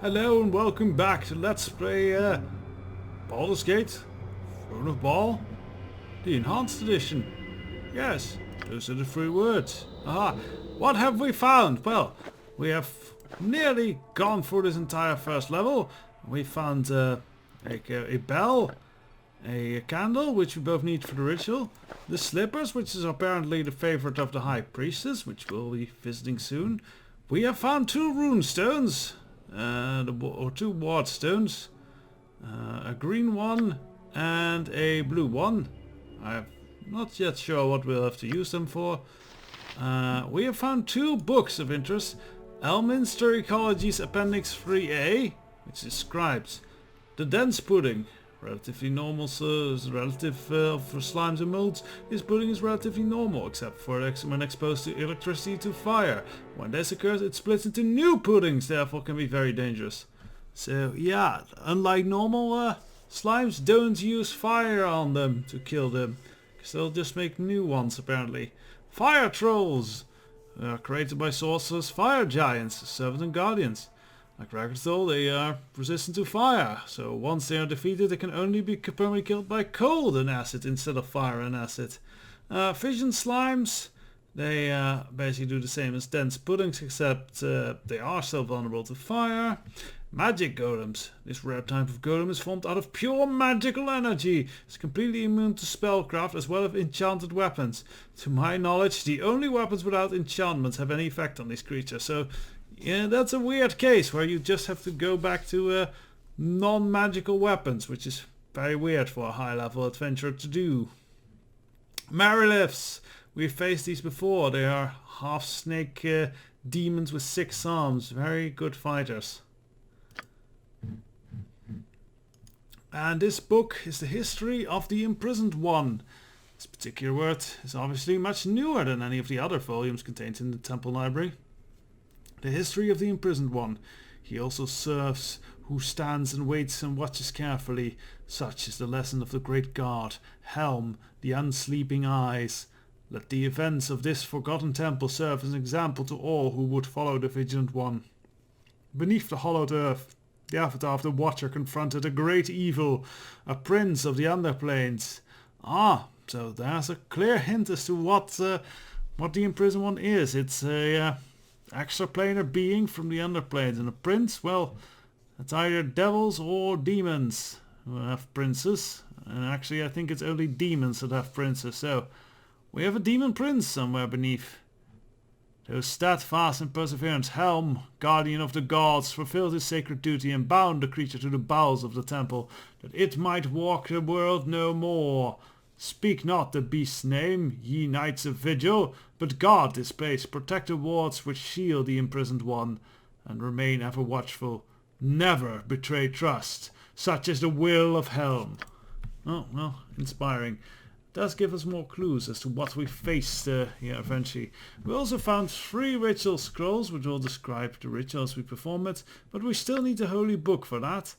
Hello and welcome back to Let's Play Baldur's Gate, Throne of Ball, the Enhanced Edition. Yes, those are the three words. Aha, what have we found? Well, we have nearly gone through this entire first level. We found a bell, a candle, which we both need for the ritual, the slippers, which is apparently the favorite of the High Priestess, which we'll be visiting soon. We have found 2 rune stones. Or 2 ward stones, a green one and a blue one. I'm not yet sure what we'll have to use them for. We have found 2 books of interest. Elminster Ecology's Appendix 3A, which describes the dense pudding, relatively normal, relative for slimes and molds. This pudding is relatively normal, except for when exposed to electricity to fire. When this occurs, it splits into new puddings, therefore can be very dangerous. So yeah, unlike normal slimes, don't use fire on them to kill them, because they'll just make new ones apparently. Fire trolls are created by sorcerers, fire giants, servants and guardians. Like Ragdoll, they are resistant to fire, so once they are defeated they can only be permanently killed by cold and acid instead of fire and acid. Fission slimes, they basically do the same as dense puddings, except they are still vulnerable to fire. Magic golems. This rare type of golem is formed out of pure magical energy. It's completely immune to spellcraft as well as enchanted weapons. To my knowledge, the only weapons without enchantments have any effect on these creatures, so yeah, that's a weird case where you just have to go back to non-magical weapons, which is very weird for a high-level adventurer to do. Mariliths. We've faced these before. They are half-snake demons with 6 arms. Very good fighters. And this book is the history of the imprisoned one. This particular word is obviously much newer than any of the other volumes contained in the temple library. The history of the imprisoned one. He also serves who stands and waits and watches carefully. Such is the lesson of the great guard, Helm, the unsleeping eyes. Let the events of this forgotten temple serve as an example to all who would follow the vigilant one. Beneath the hollowed earth, the avatar of the Watcher confronted a great evil, a prince of the underplanes. Ah, so there's a clear hint as to what the imprisoned one is. It's a extraplanar being from the underplanes, and a prince, well, it's either devils or demons who have princes, and actually I think it's only demons that have princes, so we have a demon prince somewhere beneath. Though steadfast in perseverance, Helm, guardian of the gods, fulfilled his sacred duty and bound the creature to the bowels of the temple, that it might walk the world no more. Speak not the beast's name, ye knights of vigil, but guard this place, protect the wards which shield the imprisoned one, and remain ever watchful. Never betray trust. Such is the will of Helm. Oh, well, inspiring. Does give us more clues as to what we faced here eventually. We also found 3 ritual scrolls which will describe the rituals we perform it, but we still need a holy book for that.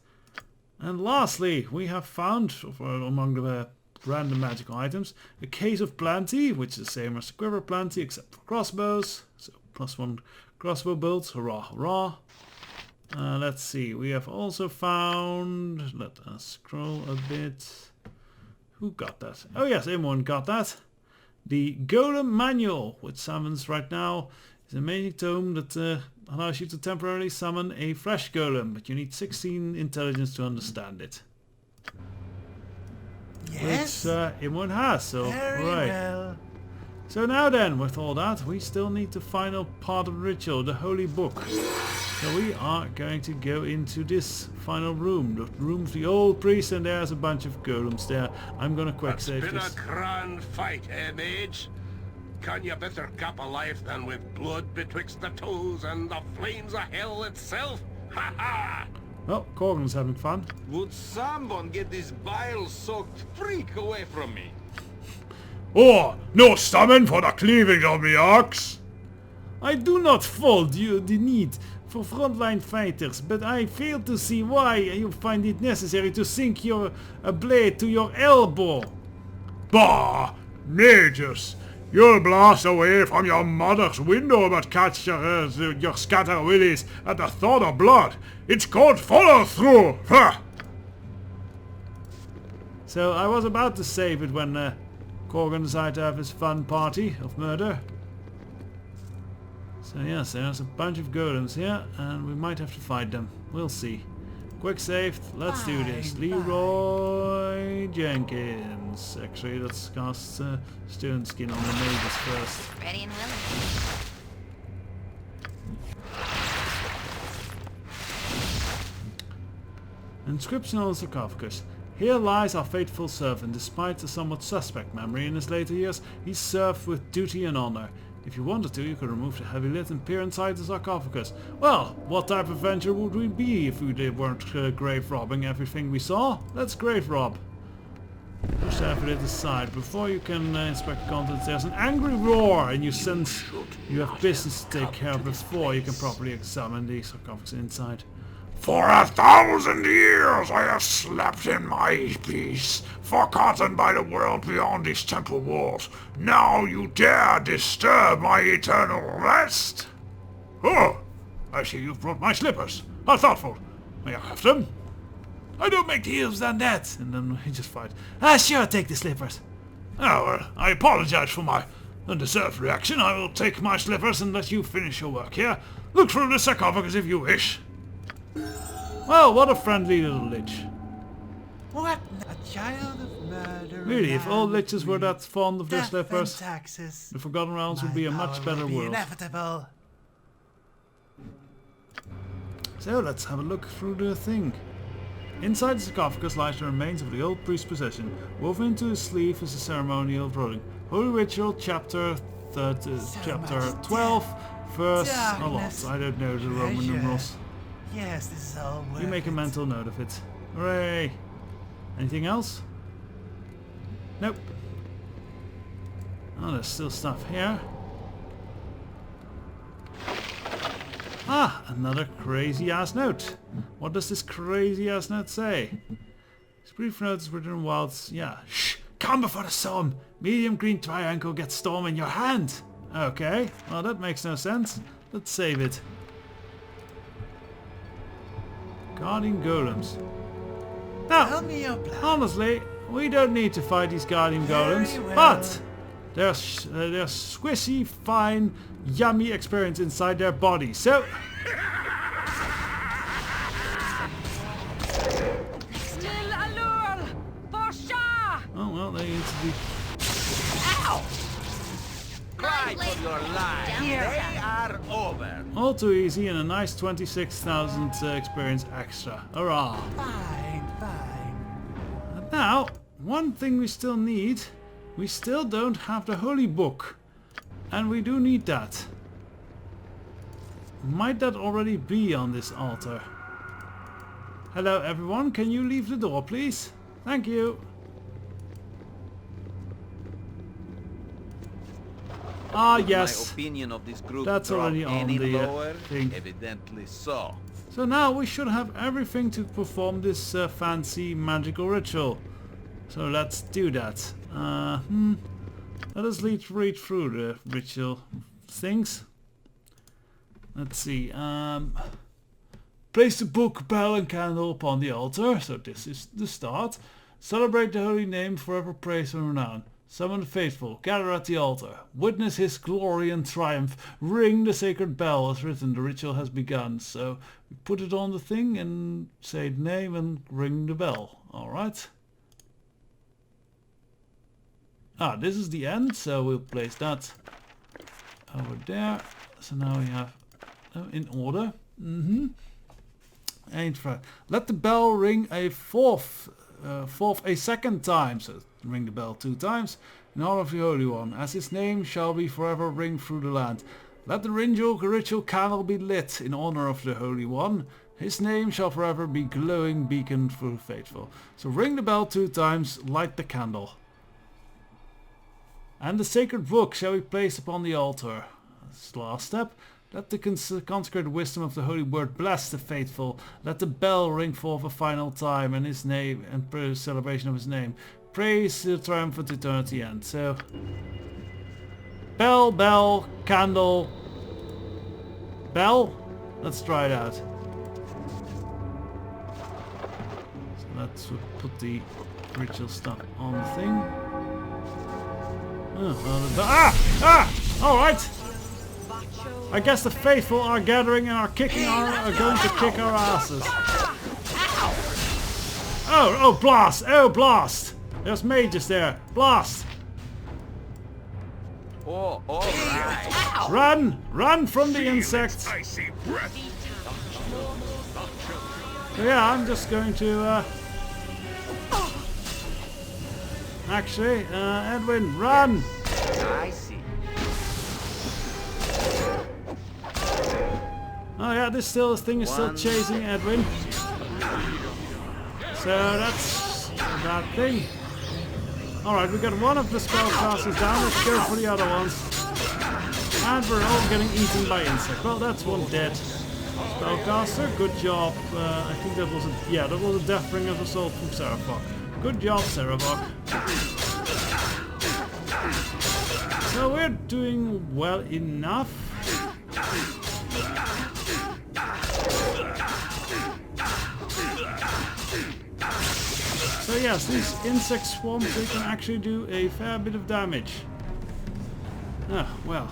And lastly, we have found, among the random magical items, a case of plenty, which is the same as the quiver plenty except for crossbows, so +1 crossbow bolts, hurrah hurrah. Let's see, we have also found, let us scroll a bit, who got that? Oh yes, everyone got that. The Golem Manual, which summons right now, is a magic tome that allows you to temporarily summon a flesh golem, but you need 16 intelligence to understand it. Yes, which everyone has, so very right. well. So now then, with all that, we still need the final part of the ritual, the holy book. So we are going to go into this final room, the room of the old priest, and there's a bunch of golems there. I'm gonna quick save It's this. been a grand fight, eh, mage? Can you better cap a life than with blood betwixt the toes and the flames of hell itself? Ha ha! Oh, Corgan's having fun. Would someone get this bile-soaked freak away from me? Oh, no summon for the cleavage of the ox! I do not fault you the need for frontline fighters, but I fail to see why you find it necessary to sink a blade to your elbow. Bah! Mages! You'll blast away from your mother's window but catch your scatter willies at the thought of blood. It's called follow through. Huh. So I was about to save it when Corgan decided to have his fun party of murder. So yes, there's a bunch of golems here and we might have to fight them. We'll see. Quick save, let's do this. Leroy Jenkins. Actually, let's cast Stone Skin on the mages first. Ready and willing. Inscription on the sarcophagus. Here lies our faithful servant. Despite a somewhat suspect memory in his later years, he served with duty and honor. If you wanted to, you could remove the heavy lid and peer inside the sarcophagus. Well, what type of adventure would we be if we weren't grave robbing everything we saw? Let's grave rob. Push the heavy lid aside. Before you can inspect the contents, there's an angry roar, and you sense you have business to take care of before you can properly examine the sarcophagus inside. For 1,000 years I have slept in my peace, forgotten by the world beyond these temple walls. Now you dare disturb my eternal rest? Oh, I see you've brought my slippers. How thoughtful. May I have them? I don't make deals than that. And then we just fight. Sure, take the slippers. Oh, well, I apologize for my undeserved reaction. I will take my slippers and let you finish your work here. Look through the sarcophagus if you wish. Well, what a friendly little lich. What? A child of murder. Really, if all liches were that fond of their Death slippers, and taxes. the Forgotten Realms would be a much better world. Inevitable. So let's have a look through the thing. Inside the sarcophagus lies the remains of the old priest's possession. Woven into his sleeve is a ceremonial rolling. Holy Ritual, chapter 12, verse a lot. I don't know the Roman numerals. Yes, this is all worth You make a it. mental note of it. Hooray! Anything else? Nope. Oh, there's still stuff here. Ah, another crazy ass note. What does this crazy ass note say? This brief note is written in wilds. Yeah. Shh! Come before the storm! Medium green triangle gets storm in your hand! Okay, well that makes no sense. Let's save it. Guardian golems. Tell Now, me your plan. honestly, we don't need to fight these guardian golems, Very well. but there's squishy, fine, yummy experience inside their body. So, Still allure! Forsha! oh well, they need to be. Cry for your life. They are over. All too easy and a nice 26,000 experience extra. Hurrah! Fine, fine. And now, one thing we still need. We still don't have the holy book. And we do need that. Might that already be on this altar? Hello everyone, can you leave the door please? Thank you. Ah yes. My opinion of this group That's drop already on any the, lower? thing. Evidently so. So now we should have everything to perform this fancy magical ritual. So let's do that. Let us read through the ritual things. Let's see. Place the book, bell and candle upon the altar. So this is the start. Celebrate the holy name, forever praise and renown. Summon the faithful, gather at the altar. Witness his glory and triumph. Ring the sacred bell as written. The ritual has begun. So we put it on the thing and say the name and ring the bell. Alright. Ah, this is the end, so we'll place that over there. So now we have in order. Ain't fair. Let the bell ring a fourth a second time. So ring the bell 2 times in honor of the Holy One, as his name shall be forever ring through the land. Let the ritual candle be lit in honor of the Holy One. His name shall forever be glowing beacon for the faithful. So ring the bell 2 times, light the candle. And the sacred book shall be placed upon the altar. That's the last step. Let the consecrated wisdom of the holy word bless the faithful. Let the bell ring forth a final time and his name and celebration of his name. Praise the triumphant eternity end. So bell, candle, bell. Let's try it out. So let's put the ritual stuff on the thing. Oh, well, alright! I guess the faithful are gathering and are going to kick our asses. Oh, blast! Oh, blast! There's mages there. Blast! Oh, all right. Run from the insects. Icy breath. So yeah, I'm just going to actually, Edwin, run! I see. Oh yeah, this thing is still chasing Edwin. So that's that thing. Alright, we got one of the spellcasters down. Let's go for the other ones. And we're all getting eaten by insects. Well, that's one dead spellcaster. Good job. I think that was that was a Deathbringer's assault from Sarafok. Good job, Sarafok. So we're doing well enough. So yes, these insect swarms, they can actually do a fair bit of damage. Ah, well.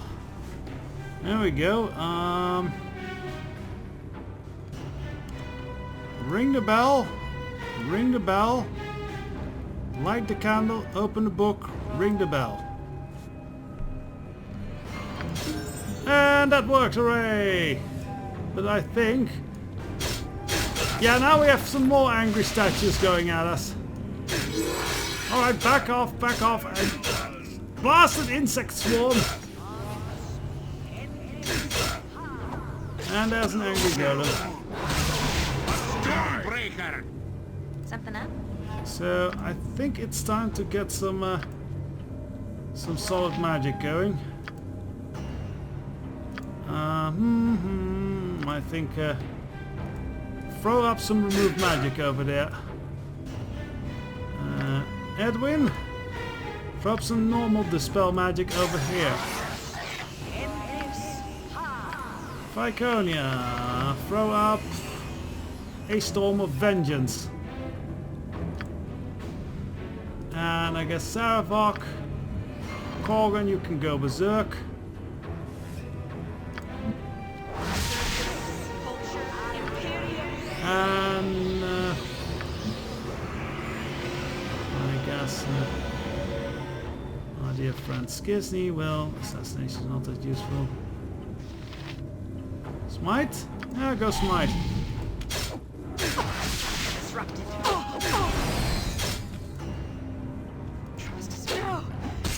There we go. Ring the bell. Ring the bell. Light the candle. Open the book. Ring the bell. And that works, hooray! But I think... yeah, now we have some more angry statues going at us. Alright, back off, and blasted insect swarm! And there's an angry golem. Stormbreaker. Something up? So, I think it's time to get some solid magic going. I think throw up some remove magic over there. Edwin, throw up some normal dispel magic over here. Viconia, throw up a storm of vengeance. And I guess Sarafok, Corgan, you can go berserk. And I guess my dear friend Skisney, well, assassination is not that useful. Smite? Yeah, go smite. Disrupted. No!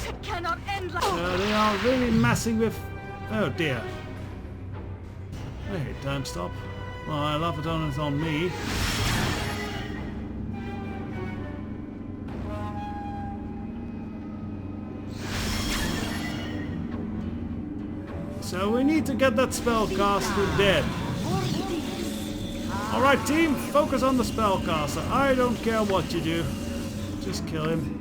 It cannot end like So they are really messing with... oh dear. I hate time stop. Well, I love it when it's on me. So we need to get that spellcaster dead. Alright team, focus on the spellcaster. I don't care what you do. Just kill him.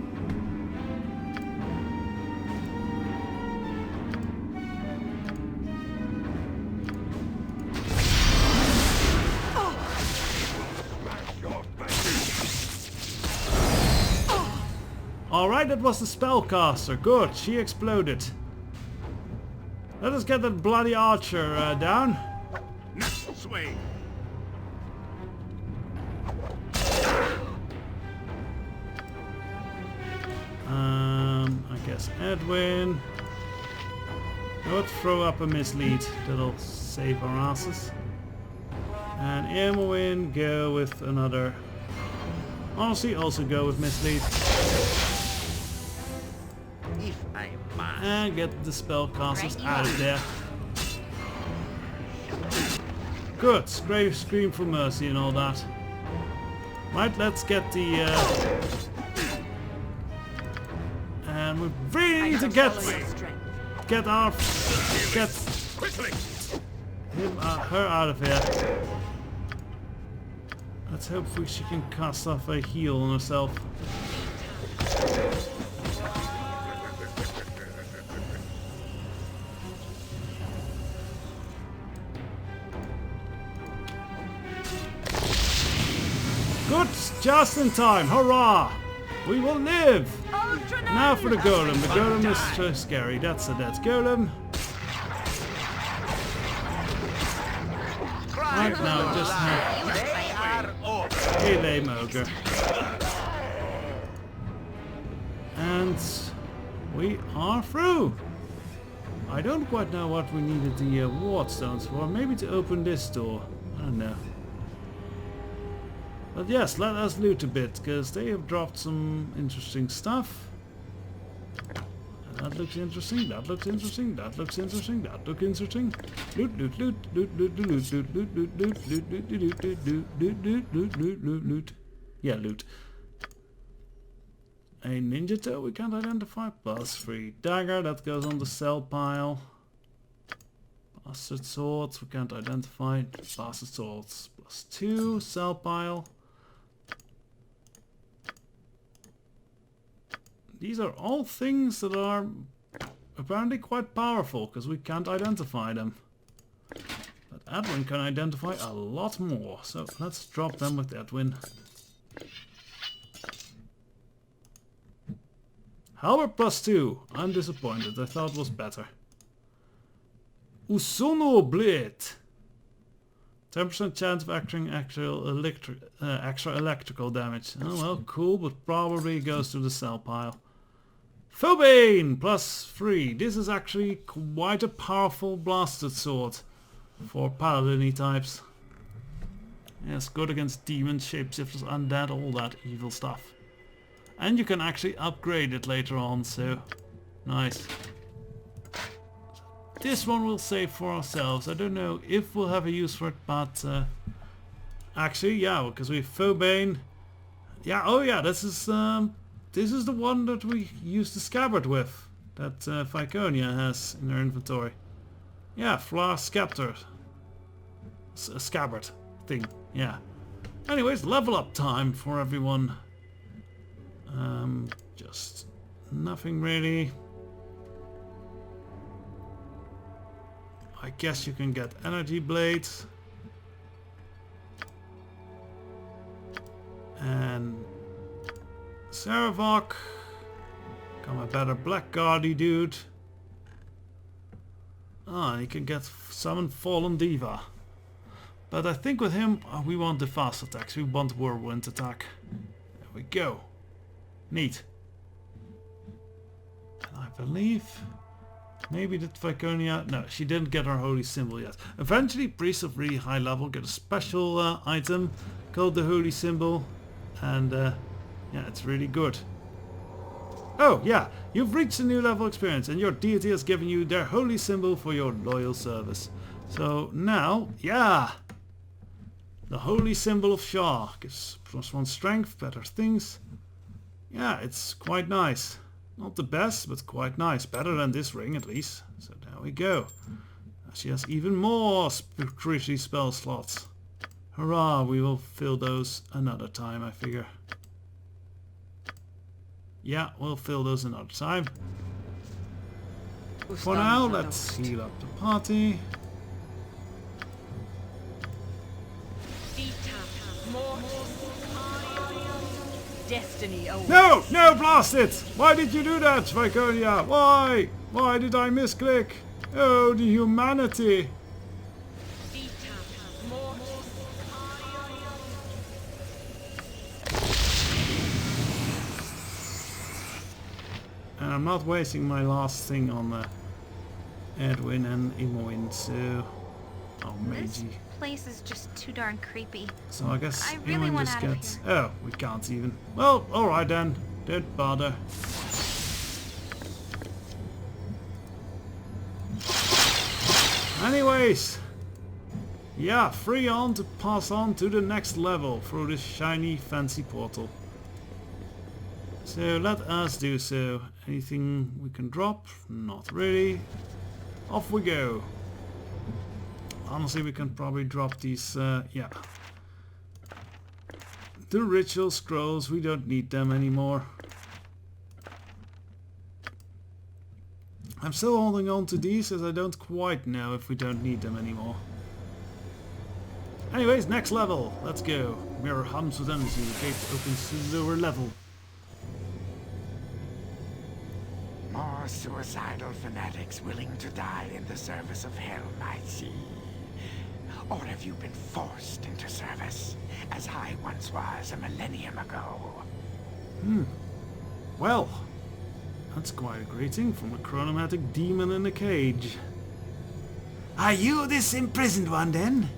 Alright, that was the spellcaster. Good, she exploded. Let us get that bloody archer down. Next swing. I guess Edwin. I would throw up a mislead. That'll save our asses. And Erwin, go with another. Honestly, also go with mislead. If I must. And get the spellcasters out of there. Good, scream for mercy and all that. Right, let's get the... and we really need to get him, her out of here. Let's hope she can cast off a heal on herself. Good, just in time, hurrah! We will live! Now for the golem. The golem is so scary. That's a dead golem. Right now, just have a lame ogre. And we are through. I don't quite know what we needed the ward stones for. Maybe to open this door. I don't know. But yes, let us loot a bit, because they have dropped some interesting stuff. That looks interesting, that looks interesting, that looks interesting, that looks interesting. Loot, loot, loot, loot, loot, loot, loot, loot, loot, loot, loot, loot, loot, loot, loot, loot, loot, loot, loot, loot. Yeah, loot. A ninja toe we can't identify. +3 dagger, that goes on the sell pile. Bastard swords we can't identify. Bastard swords +2 sell pile. These are all things that are apparently quite powerful, because we can't identify them. But Edwin can identify a lot more, so let's drop them with Edwin. Halberd +2. I'm disappointed, I thought it was better. Usono Blade. 10% chance of acting extra electrical damage. Oh well, cool, but probably goes to the sell pile. Phobane +3. This is actually quite a powerful blasted sword for paladin-y types. Yes, good against demons, shapeshifters, undead, all that evil stuff. And you can actually upgrade it later on, so nice. This one we'll save for ourselves. I don't know if we'll have a use for it, but actually, yeah, because we have Phobane. Yeah, oh yeah, this is the one that we use the scabbard with, that Viconia has in her inventory. Yeah, Flar Scepter. A scabbard thing, yeah. Anyways, level up time for everyone. Just nothing really. I guess you can get energy blades. And Saravok. Become a better blackguardy dude. Ah, he can get summon Fallen Diva. But I think with him we want the fast attacks. We want whirlwind attack. There we go. Neat. And I believe maybe that Viconia... No, she didn't get her holy symbol yet. Eventually, priests of really high level get a special item called the holy symbol. And yeah, it's really good. Oh, yeah. You've reached a new level experience and your deity has given you their holy symbol for your loyal service. So now, yeah. The holy symbol of Shah gives +1 strength, better things. Yeah, it's quite nice. Not the best, but quite nice. Better than this ring at least. So there we go. She has even more pretty spell slots. Hurrah, we will fill those another time, I figure. Yeah, we'll fill those another time. For now, let's heal up the party. Destiny awaits. No! No, blast it! Why did you do that, Viconia? Why? Why did I misclick? Oh, the humanity! And I'm not wasting my last thing on Edwin and Imoen, so... Oh, This Meiji. place is just too darn creepy. So I guess I really Imoen want just out of gets... here. Oh, we can't even. Well, alright then. Don't bother. Anyways. Yeah, free on to pass on to the next level through this shiny fancy portal. So let us do so. Anything we can drop? Not really. Off we go. Honestly, we can probably drop these, yeah. The ritual scrolls, we don't need them anymore. I'm still holding on to these as I don't quite know if we don't need them anymore. Anyways, next level. Let's go. Mirror hums with energy. The gate opens to the lower level. More suicidal fanatics willing to die in the service of hell, I see. Or have you been forced into service, as I once was a millennium ago? Well, that's quite a greeting from a chronomatic demon in a cage. Are you this imprisoned one then?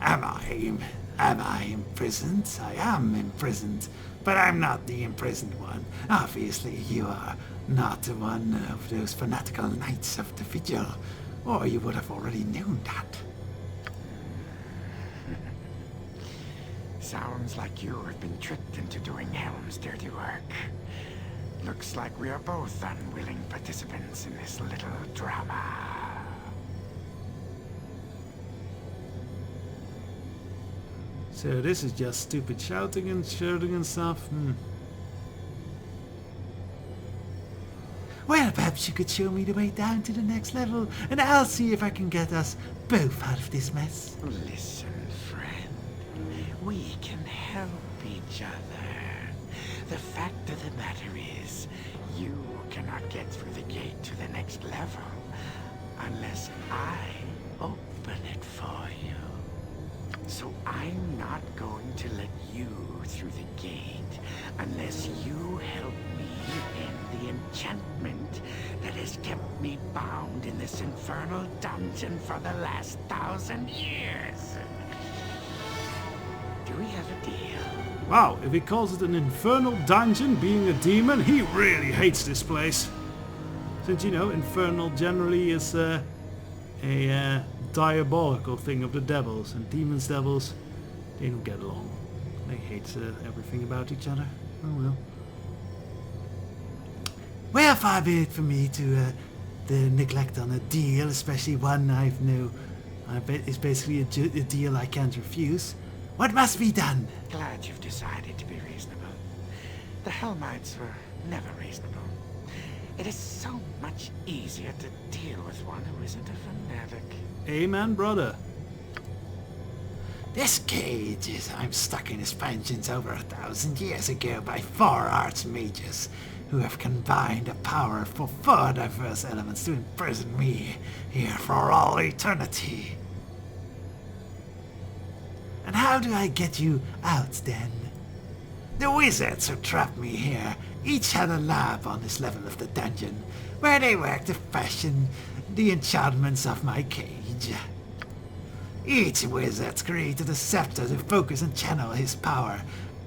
Am I imprisoned? I am imprisoned, but I'm not the imprisoned one. Obviously, you are not one of those fanatical knights of the vigil, or you would have already known that. Sounds like you have been tricked into doing Helm's dirty work. Looks like we are both unwilling participants in this little drama. So this is just stupid shouting and shouting and stuff. Well, perhaps you could show me the way down to the next level, and I'll see if I can get us both out of this mess. Listen, friend. We can help each other. The fact of the matter is, you cannot get through the gate to the next level unless I open it for you. So I'm not going to let you through the gate unless you help me end the enchantment that has kept me bound in this infernal dungeon for the last 1,000 years. Do we have a deal? Wow, if he calls it an infernal dungeon being a demon, he really hates this place. Since, you know, infernal generally is a diabolical thing of the devils, and demons, devils, they don't get along. They hate everything about each other. Oh well. Well, far be it for me to neglect on a deal, especially one I bet is basically a deal I can't refuse. What must be done? Glad you've decided to be reasonable. The Helmites were never reasonable. It is so much easier to deal with one who isn't a fanatic. Amen, brother. This cage I'm stuck in is vengeance over 1,000 years ago by 4 archmages who have combined the power for 4 diverse elements to imprison me here for all eternity. And how do I get you out then? The wizards who trapped me here each had a lab on this level of the dungeon where they worked to fashion the enchantments of my cage. Each wizard created a scepter to focus and channel his power.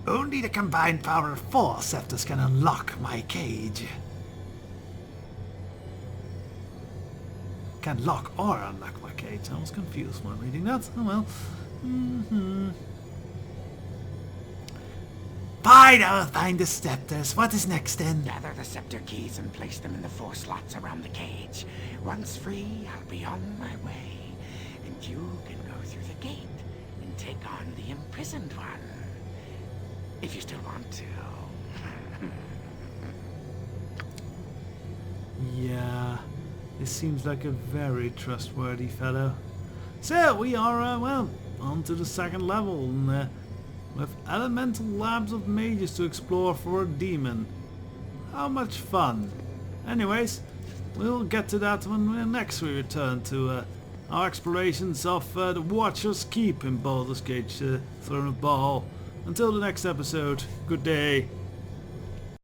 Only the combined power of 4 scepters can unlock my cage. Can lock or unlock my cage. I was confused while reading that. Oh well. Fine, I'll find the scepters. What is next then? Gather the scepter keys and place them in the 4 slots around the cage. Once free, I'll be on my way. And you can go through the gate and take on the imprisoned one. If you still want to. Yeah, this seems like a very trustworthy fellow. So we are, well, on to the second level, and with elemental labs of mages to explore for a demon. How much fun. Anyways, we'll get to that when next we return to our explorations of the Watcher's Keep in Baldur's Gate, Throne of Baal. Until the next episode, good day.